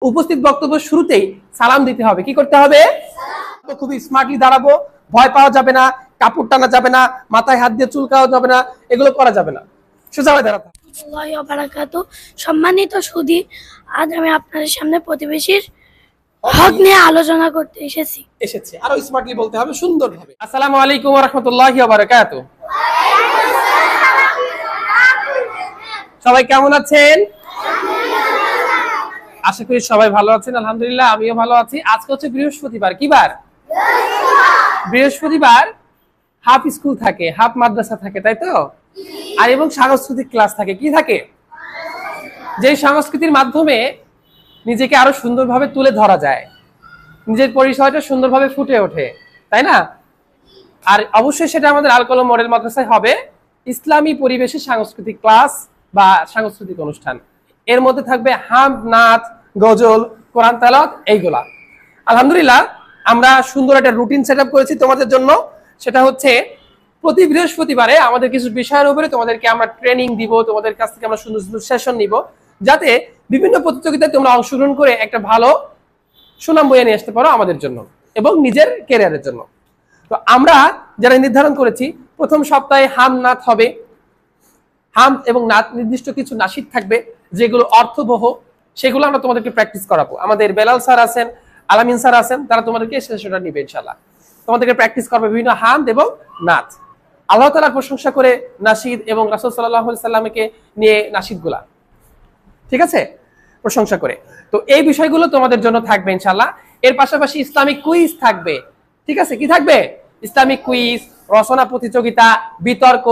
উপস্থিত বক্তব্য শুরুতেই সালাম দিতে হবে। কি করতে হবে? খুবই স্মার্টলি দাঁড়াবো, ভয় পাওয়া যাবে না, কাপড় টানা যাবে না, মাথায় হাত দিয়ে চুলকাওয়া যাবে না, এগুলো করা যাবে না। সোজা হয়ে দাঁড়াতে হবে। সম্মানিত সুধী, আজ আমি আপনাদের সামনে প্রতিবেশীর হক নিয়ে আলোচনা করতে এসেছি। আরো স্মার্টলি বলতে হবে, সুন্দরভাবে। আসসালামু আলাইকুম ওয়া রাহমাতুল্লাহি ওয়া বারাকাতুহু। সবাই কেমন আছেন? আশা করি সবাই ভালো আছেন। আলহামদুলিল্লাহ, আমিও ভালো আছি। আজকে হচ্ছে বৃহস্পতিবার। কি বার? বৃহস্পতিবার হাফ স্কুল থাকে, হাফ মাদ্রাসা থাকে, তাই তো? আর এবং সাংস্কৃতিক ক্লাস থাকে। কি থাকে? যে সংস্কৃতির মাধ্যমে নিজেকে আরো সুন্দরভাবে তুলে ধরা যায়, নিজের পরিচয়টা সুন্দরভাবে ফুটে ওঠে, তাই না? আর অবশ্যই সেটা আমাদের আল কলম মডেল মাদ্রাসায় হবে ইসলামী পরিবেশে সাংস্কৃতিক ক্লাস বা সাংস্কৃতিক অনুষ্ঠান। এর মধ্যে থাকবে হামদ, নাচ, গজল, কোরআন তেলাওয়াত, এইগুলা। আলহামদুলিল্লাহ, আমরা সুন্দর একটা রুটিন সেটআপ করেছি তোমাদের জন্য। সেটা হচ্ছে প্রতি বৃহস্পতিবারে আমাদের কিছু বিষয়ের উপরে তোমাদেরকে আমরা ট্রেনিং দিব, তোমাদের কাছ থেকে আমরা সুন্দর সুন্দর সেশন নিব, যাতে বিভিন্ন প্রতিযোগিতায় তোমরা অংশগ্রহণ করে একটা ভালো সুনাম বয়ে নিয়ে আসতে পারো আমাদের জন্য এবং নিজের ক্যারিয়ারের জন্য। তো আমরা যারা নির্ধারণ করেছি, প্রথম সপ্তাহে হাম নাথ হবে। হাম এবং নাথ নির্দিষ্ট কিছু নাশিদ থাকবে যেগুলো অর্থবহ, সেগুলো আমরা তোমাদেরকে প্র্যাকটিস করাবো। আমাদের বেলাল স্যার আছেন, আলামিন স্যার আছেন, তারা তোমাদেরকে সেশনটা নিবে ইনশাআল্লাহ। তোমাদেরকে প্র্যাকটিস করবে বিভিন্ন হাম এবং নাথ, আল্লাহ তাআলার প্রশংসা করে নাশিদ এবং রাসূল সাল্লাল্লাহু আলাইহি সাল্লামকে নিয়ে নাশিদগুলা, ঠিক আছে, প্রশংসা করে। তো এই বিষয়গুলো তোমাদের জন্য থাকবে ইনশাআল্লাহ। এর পাশাপাশি ইসলামিক কুইজ থাকবে, ঠিক আছে? কি থাকবে? ইসলামিক কুইজ, রচনা প্রতিযোগিতা, বিতর্ক,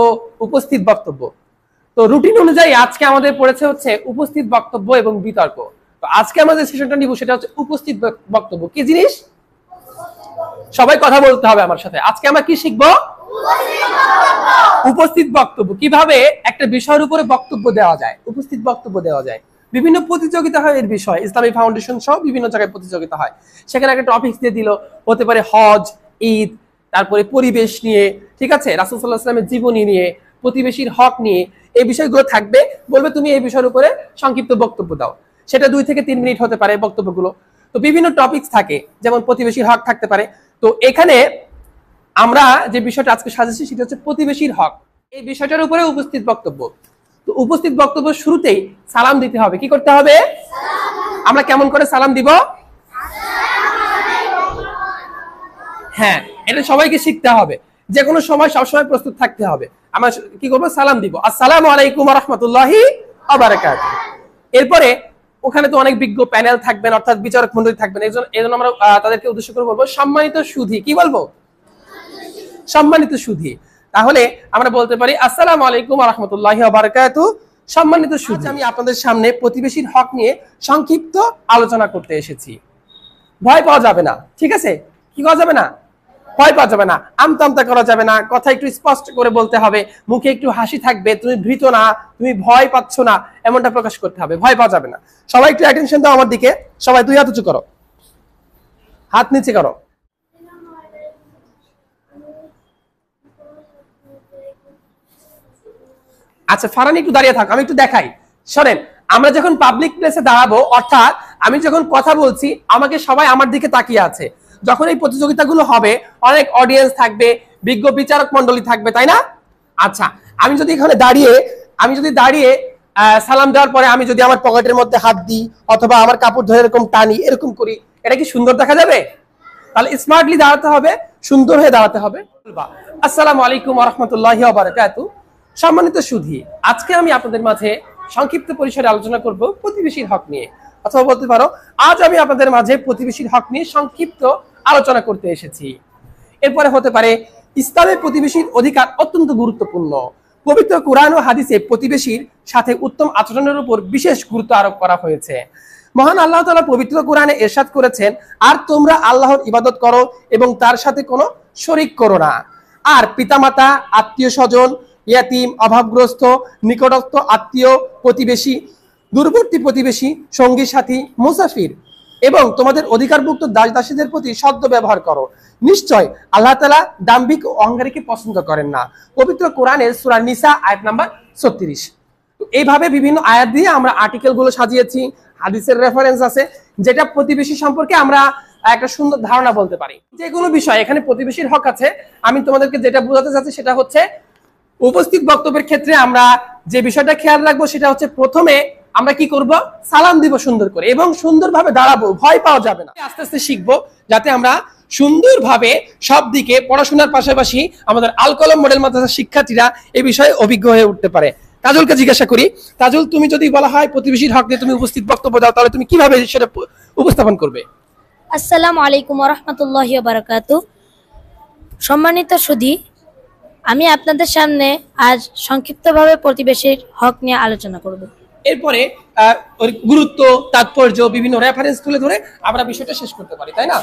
উপস্থিত বক্তব্য। তো রুটিন অনুযায়ী আজকে আমাদের পড়েছে হচ্ছে উপস্থিত বক্তব্য এবং বিতর্ক। তো আজকে আমাদের সেশনটা নিব, সেটা হচ্ছে উপস্থিত বক্তব্য। কি জিনিস? সবাই কথা বলতে হবে আমার সাথে। আজকে আমরা কি শিখবো? উপস্থিত বক্তব্য। কিভাবে একটা বিষয়ের উপরে বক্তব্য দেওয়া যায়, উপস্থিত বক্তব্য দেওয়া যায়। বিভিন্ন প্রতিযোগিতা হয় এর বিষয়, ইসলামী ফাউন্ডেশন সহ বিভিন্ন জায়গায় প্রতিযোগিতা হয়। সেখানে একটা টপিকস দিয়ে দিল, হতে পারে হজ, ঈদ, তারপরে পরিবেশ নিয়ে, ঠিক আছে, রাসূল সাল্লাল্লাহু আলাইহি ওয়াসাল্লামের জীবনী নিয়ে, প্রতিবেশীর হক নিয়ে, এই বিষয়গুলো থাকবে। বলবে তুমি এই বিষয়ের উপরে সংক্ষিপ্ত বক্তব্য দাও। সেটা 2 থেকে 3 মিনিট হতে পারে বক্তব্যগুলো। তো বিভিন্ন টপিকস থাকে, যেমন প্রতিবেশীর হক থাকতে পারে। তো এখানে আমরা যে বিষয়টা আজকে সাজেছি সেটা হচ্ছে প্রতিবেশীর হক। এই বিষয়টার উপরে উপস্থিত বক্তব্য। তো উপস্থিত বক্তব্য শুরুতেই সালাম দিতে হবে। কি করতে হবে? আমরা কেমন করে সালাম দিব? হ্যাঁ, এটা সবাইকে শিখতে হবে। যে কোনো সময় সবসময় প্রস্তুত থাকতে হবে। আমরা কি করবো? সালাম দিব, আসসালামু আলাইকুম ওয়া রাহমাতুল্লাহি ওয়া বারাকাতুহু। এরপরে ওখানে তো অনেক বিজ্ঞ প্যানেল থাকবেন, অর্থাৎ বিচারক মণ্ডলী থাকবেন। এজন্য আমরা তাদেরকে উদ্দেশ্য করে বলবো সম্মানিত সুধী। কি বলবো? সম্মানিত সুধী। তাহলে আমরা বলতে পারি আসসালামু আলাইকুম ওয়া রাহমাতুল্লাহি ওয়া বারাকাতুহু। সম্মানিত সুধী, আমি আপনাদের সামনে প্রতিবেশীর হক নিয়ে সংক্ষিপ্ত আলোচনা করতে এসেছি। ভয় পাওয়া যাবে না, ঠিক আছে? কি করা যাবে না? ভয় পাওয়া যাবে না, আমতামতা করা যাবে না, কথা একটু স্পষ্ট করে বলতে হবে, মুখে একটু হাসি থাকবে, তুমি ভীত না, তুমি ভয় পাচ্ছ না, এমনটা প্রকাশ করতে হবে। ভয় পাওয়া যাবে না। সবাই একটু অ্যাটেনশন দাও আমার দিকে। সবাই 2 হাত উঁচু করো, হাত নিচে করো। আচ্ছা, ফারানি একটু দাঁড়িয়ে থাক, আমি একটু দেখাই। শোনেন, আমরা যখন পাবলিক প্লেসে দাঁড়াবো, অর্থাৎ আমি যখন কথা বলছি, আমাকে সবাই আমার দিকে তাকিয়ে আছে। যখন এই প্রতিযোগিতাগুলো হবে, অনেক অডিয়েন্স থাকবে, বিজ্ঞ বিচারক মণ্ডলী থাকবে, তাই না? আচ্ছা, আমি যদি এখানে দাঁড়িয়ে সালাম দেওয়ার পরে আমি যদি আমার পকেটের মধ্যে হাত দিই অথবা আমার কাপড় ধরে এরকম টানি, এরকম করি, এটা কি সুন্দর দেখা যাবে? তাহলে স্মার্টলি দাঁড়াতে হবে, সুন্দর হয়ে দাঁড়াতে হবে। আসসালামু আলাইকুম ওয়া রাহমাতুল্লাহি ওয়া বারাকাতুহু। সম্মানিত সুধী, আজকে আমি আপনাদের মাঝে সংক্ষিপ্ত পরিসরে আলোচনা করব প্রতিবেশীর হক নিয়ে, অথবা বলতে পারো আজ আমি আপনাদের মাঝে প্রতিবেশীর হক নিয়ে সংক্ষিপ্ত আলোচনা করতে এসেছি। এরপরে হতে পারে ইসলামের প্রতিবেশীর অধিকার অত্যন্ত গুরুত্বপূর্ণ। পবিত্র কোরআন ও হাদিসে প্রতিবেশীর সাথে উত্তম আচরণের উপর বিশেষ গুরুত্ব আরোপ করা হয়েছে। মহান আল্লাহ তাআলা পবিত্র কোরআনে ইরশাদ করেছেন, আর তোমরা আল্লাহর ইবাদত করো এবং তার সাথে কোনো শরীক করো না। আর পিতামাতা, আত্মীয় স্বজন, ইয়াতিম, অভাবগ্রস্ত, নিকটস্থ আত্মীয়, প্রতিবেশী, দূরবর্তী প্রতিবেশী, সঙ্গী সাথী, মুসাফির এবং তোমাদের অধিকারভুক্ত দাস দাসীদের প্রতি সদ্য ব্যবহার করো। নিশ্চয় আল্লাহ তাআলা দাম্ভিক ও অহংকারীকে পছন্দ করেন না। পবিত্র কোরআনের সূরা নিসা আয়াত নাম্বার 36। এইভাবে বিভিন্ন আয়াত দিয়ে আমরা আর্টিকেল গুলো সাজিয়েছি, হাদিসের রেফারেন্স আছে, যেটা প্রতিবেশী সম্পর্কে আমরা একটা সুন্দর ধারণা বলতে পারি। যে কোনো বিষয় এখানে প্রতিবেশীর হক আছে। আমি তোমাদেরকে যেটা বোঝাতে চাচ্ছি সেটা হচ্ছে উপস্থিত বক্তব্যের ক্ষেত্রে আমরা যে বিষয়টা খেয়াল রাখবো সেটা হচ্ছে প্রথমে আমরা কি করব, সালাম দিব সুন্দর করে এবং সুন্দরভাবে দাঁড়াবো, ভয় পাওয়া যাবে না। আস্তে আস্তে শিখবো যাতে আমরা সুন্দরভাবে সব দিকে পড়াশোনার পাশাপাশি আমাদের আল কলম মডেল মাদ্রাসার শিক্ষার্থীরা এই বিষয়ে অভিজ্ঞ হয়ে উঠতে পারে। তাজুলকে জিজ্ঞাসা করি, তাজুল তুমি যদি বলা হয় প্রতিবেশীর হক নিয়ে তুমি উপস্থিত বক্তব্য দাও, তাহলে তুমি কিভাবে সেটা উপস্থাপন করবে? আসসালামু আলাইকুম ওয়া রাহমাতুল্লাহি ওয়া বারাকাতুহু। সম্মানিত সুধী, আমি আপনাদের সামনে আজ সংক্ষিপ্তভাবে প্রতিবেশীর হক নিয়ে আলোচনা করব। এরপরে ওর গুরুত্ব, তাৎপর্য, বিভিন্ন রেফারেন্স তুলে ধরে আমরা বিষয়টা শেষ করতে পারি, তাই না?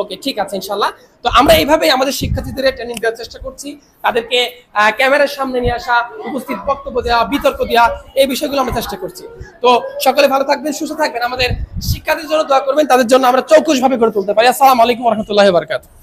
ওকে, ঠিক আছে, ইনশাআল্লাহ। তো আমরা এইভাবেই আমাদের শিক্ষার্থীদের ট্রেনিং দেওয়ার চেষ্টা করছি, তাদেরকে ক্যামেরার সামনে নিয়ে আসা, উপস্থিত বক্তব্য দেওয়া, বিতর্ক দেওয়া, এই বিষয়গুলো আমরা চেষ্টা করছি। তো সকলে ভালো থাকবেন, সুস্থ থাকবেন, আমাদের শিক্ষার্থীদের জন্য দোয়া করবেন, তাদের জন্য আমরা চৌকুশ ভাবে গড়ে তুলতে পারি। আসসালামু আলাইকুম ওয়া রাহমাতুল্লাহি ওয়া বারাকাতুহু।